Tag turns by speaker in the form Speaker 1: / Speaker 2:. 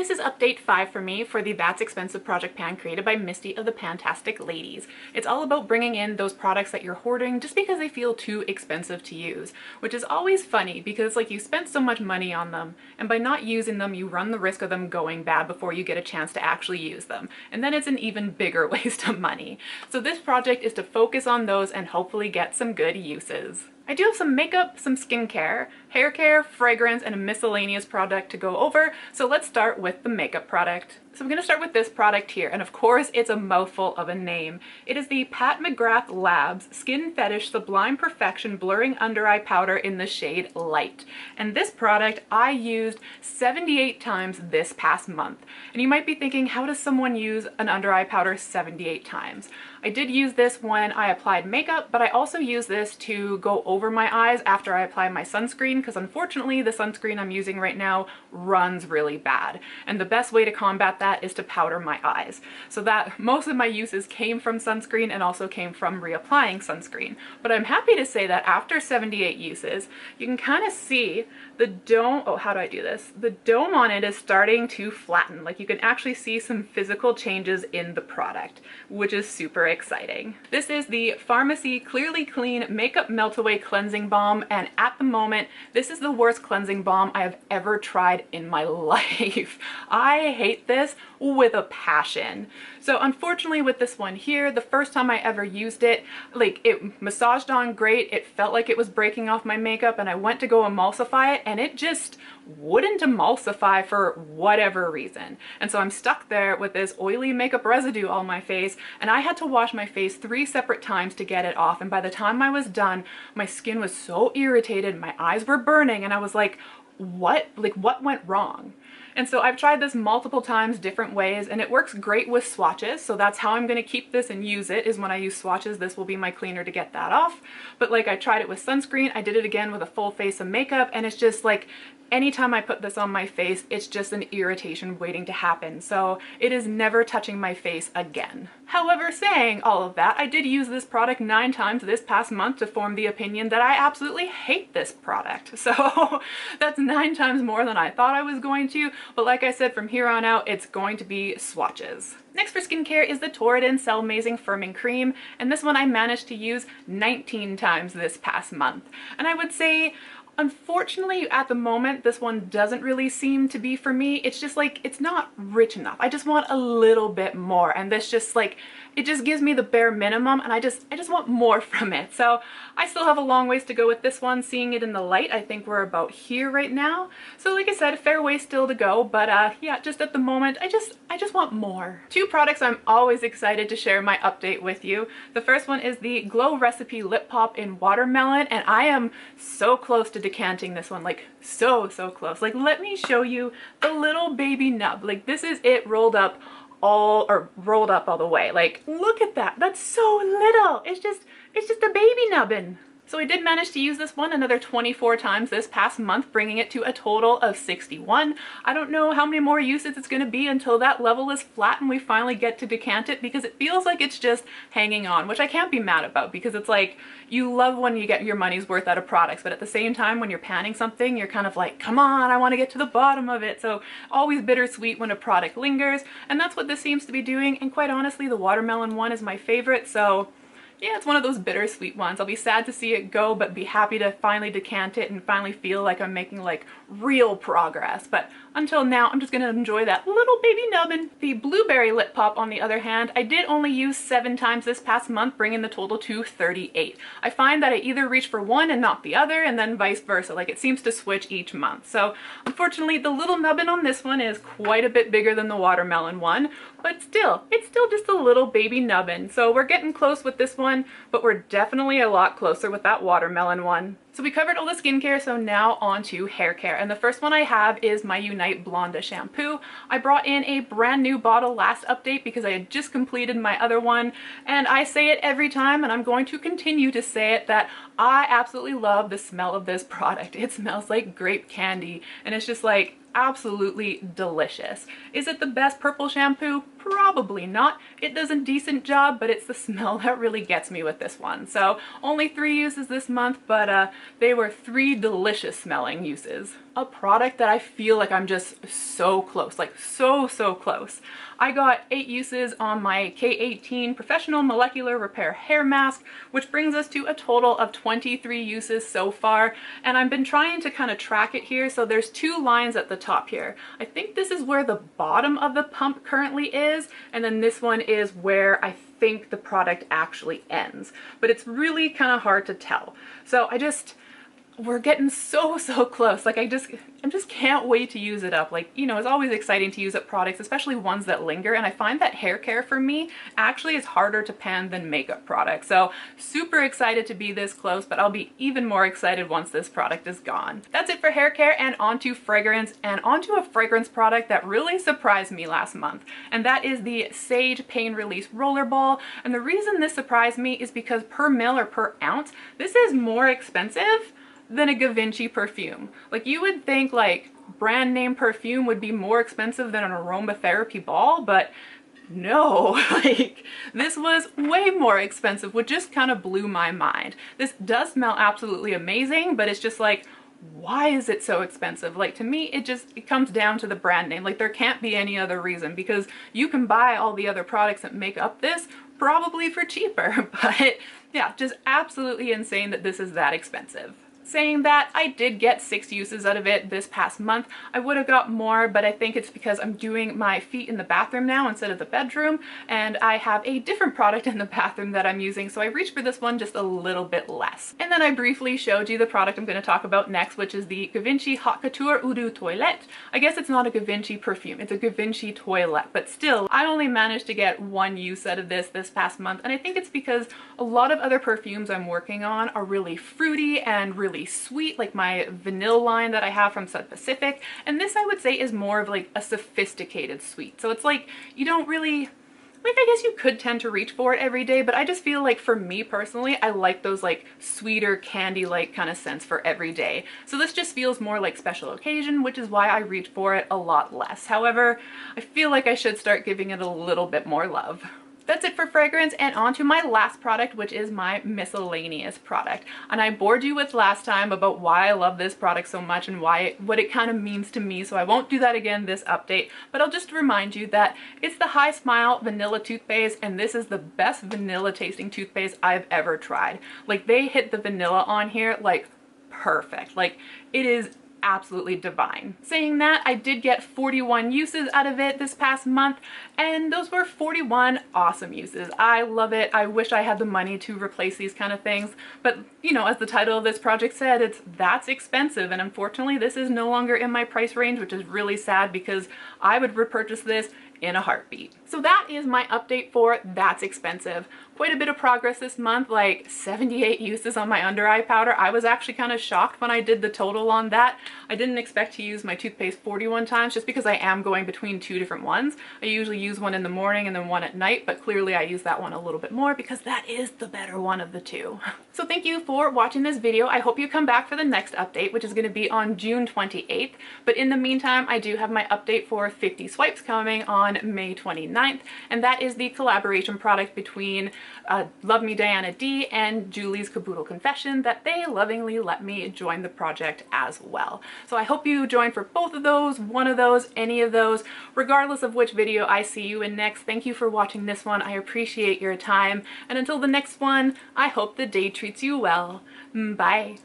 Speaker 1: This is update 5 for me for the That's Expensive project pan created by Misty of the PANtastic ladies. It's all about bringing in those products that you're hoarding just because they feel too expensive to use, which is always funny because like you spent so much money on them, and by not using them you run the risk of them going bad before you get a chance to actually use them, and then it's an even bigger waste of money. So this project is to focus on those and hopefully get some good uses. I do have some makeup, some skincare, hair care, fragrance, and a miscellaneous product to go over, so let's start with the makeup product. So I'm going to start with this product here, and of course it's a mouthful of a name. It is the Pat McGrath Labs Skin Fetish Sublime Perfection Blurring Under Eye Powder in the shade Light. And this product I used 78 times this past month. And you might be thinking, how does someone use an under eye powder 78 times? I did use this when I applied makeup, but I also use this to go over my eyes after I apply my sunscreen, because unfortunately the sunscreen I'm using right now runs really bad. And the best way to combat that is to powder my eyes. So that most of my uses came from sunscreen and also came from reapplying sunscreen. But I'm happy to say that after 78 uses, you can kind of see the dome, oh, how do I do this? The dome on it is starting to flatten. Like you can actually see some physical changes in the product, which is super exciting. This is the Pharmacy Clearly Clean Makeup Melt Away Cleansing Balm, and at the moment, this is the worst cleansing balm I have ever tried in my life. I hate this with a passion. So unfortunately with this one here, the first time I ever used it, like it massaged on great, it felt like it was breaking off my makeup, and I went to go emulsify it and it just wouldn't emulsify for whatever reason. And so I'm stuck there with this oily makeup residue on my face, and I had to wash my face 3 separate times to get it off. And by the time I was done, my skin was so irritated, my eyes were burning, and I was like, what went wrong? And so I've tried this multiple times different ways, and it works great with swatches. So that's how I'm going to keep this and use it, is when I use swatches. This will be my cleaner to get that off. But like I tried it with sunscreen, I did it again with a full face of makeup, and it's just like anytime I put this on my face, it's just an irritation waiting to happen. So it is never touching my face again. However, saying all of that, I did use this product 9 times this past month to form the opinion that I absolutely hate this product. So that's 9 times more than I thought I was going to. But like I said, from here on out, it's going to be swatches. Next for skincare is the Torrid Cell Amazing Firming Cream, and this one I managed to use 19 times this past month. And I would say, unfortunately, at the moment, this one doesn't really seem to be for me. It's just like, it's not rich enough. I just want a little bit more, and this just like, it just gives me the bare minimum, and I just want more from it. So I still have a long ways to go with this one. Seeing it in the light, I think we're about here right now. So like I said, a fair way still to go, but yeah, just at the moment, I just want more. 2 products I'm always excited to share my update with you. The first one is the Glow Recipe Lip Pop in Watermelon, and I am so close to decanting this one, like so close. Like, let me show you the little baby nub. Like, this is it rolled up all the way. Like, look at that. That's so little. It's just a baby nubbin. So I did manage to use this one another 24 times this past month, bringing it to a total of 61. I don't know how many more uses it's going to be until that level is flat and we finally get to decant it, because it feels like it's just hanging on, which I can't be mad about, because it's like, you love when you get your money's worth out of products, but at the same time, when you're panning something, you're kind of like, come on, I want to get to the bottom of it. So always bittersweet when a product lingers, and that's what this seems to be doing. And quite honestly, the watermelon one is my favorite, so yeah, it's one of those bittersweet ones. I'll be sad to see it go, but be happy to finally decant it and finally feel like I'm making like real progress. But until now, I'm just gonna enjoy that little baby nubbin. The Blueberry Lip Pop, on the other hand, I did only use 7 times this past month, bringing the total to 38. I find that I either reach for one and not the other, and then vice versa. Like, it seems to switch each month. So unfortunately, the little nubbin on this one is quite a bit bigger than the watermelon one, but still, it's still just a little baby nubbin. So we're getting close with this one, but we're definitely a lot closer with that watermelon one. So we covered all the skincare, so now on to hair care. And the first one I have is my Unite Blonda shampoo. I brought in a brand new bottle last update because I had just completed my other one. And I say it every time, and I'm going to continue to say it, that I absolutely love the smell of this product. It smells like grape candy, and it's just like absolutely delicious. Is it the best purple shampoo? Probably not. It does a decent job, but it's the smell that really gets me with this one. So only 3 uses this month, but they were 3 delicious smelling uses. a product that I feel like I'm just so close, like so close. I got 8 uses on my K18 Professional Molecular Repair Hair Mask, which brings us to a total of 23 uses so far, and I've been trying to kind of track it here. So there's 2 lines at the top here. I think this is where the bottom of the pump currently is, and then this one is where I think the product actually ends, but it's really kind of hard to tell. So we're getting so close. Like I just can't wait to use it up. Like, you know, it's always exciting to use up products, especially ones that linger, and I find that hair care for me actually is harder to pan than makeup products. So super excited to be this close, but I'll be even more excited once this product is gone. That's it for hair care, and onto fragrance, and onto a fragrance product that really surprised me last month, and that is the Sage Pain Release Roller Ball. And the reason this surprised me is because per mil or per ounce, this is more expensive than a Givenchy perfume. Like, you would think like brand name perfume would be more expensive than an aromatherapy ball, but no, like this was way more expensive, which just kind of blew my mind. This does smell absolutely amazing, but it's just like, why is it so expensive? Like, to me, it comes down to the brand name. Like, there can't be any other reason, because you can buy all the other products that make up this probably for cheaper. But yeah, just absolutely insane that this is that expensive. Saying that, I did get 6 uses out of it this past month. I would have got more, but I think it's because I'm doing my feet in the bathroom now instead of the bedroom, and I have a different product in the bathroom that I'm using, so I reached for this one just a little bit less. And then I briefly showed you the product I'm going to talk about next, which is the Givenchy Haute Couture Eau de Toilette. I guess it's not a Givenchy perfume, it's a Givenchy toilette, but still, I only managed to get 1 use out of this past month, and I think it's because a lot of other perfumes I'm working on are really fruity and really sweet, like my vanilla line that I have from South Pacific, and this I would say is more of like a sophisticated sweet. So it's like, you don't really, like, I guess you could tend to reach for it every day, but I just feel like for me personally, I like those like sweeter candy-like kind of scents for every day. So this just feels more like special occasion, which is why I reach for it a lot less. However, I feel like I should start giving it a little bit more love. That's it for fragrance, and on to my last product, which is my Miscellaneous product. And I bored you with last time about why I love this product so much and what it kind of means to me, so I won't do that again this update, but I'll just remind you that it's the High Smile Vanilla Toothpaste, and this is the best vanilla tasting toothpaste I've ever tried. Like, they hit the vanilla on here like perfect. Like, it is absolutely divine. Saying that, I did get 41 uses out of it this past month, and those were 41 awesome uses. I love it. I wish I had the money to replace these kind of things, but you know, as the title of this project said, that's expensive, and unfortunately this is no longer in my price range, which is really sad because I would repurchase this in a heartbeat. So that is my update for That's Expensive. Quite a bit of progress this month, like 78 uses on my under eye powder. I was actually kind of shocked when I did the total on that. I didn't expect to use my toothpaste 41 times just because I am going between 2 different ones. I usually use one in the morning and then one at night, but clearly I use that one a little bit more because that is the better one of the 2. So thank you for watching this video. I hope you come back for the next update, which is going to be on June 28th. But in the meantime, I do have my update for 50 Swipes coming on May 29th, and that is the collaboration product between Love Me Diana D and Julie's Caboodle Confession that they lovingly let me join the project as well. So I hope you join for both of those, one of those, any of those, regardless of which video I see you in next. Thank you for watching this one. I appreciate your time, and until the next one, I hope the day treats you well. Bye.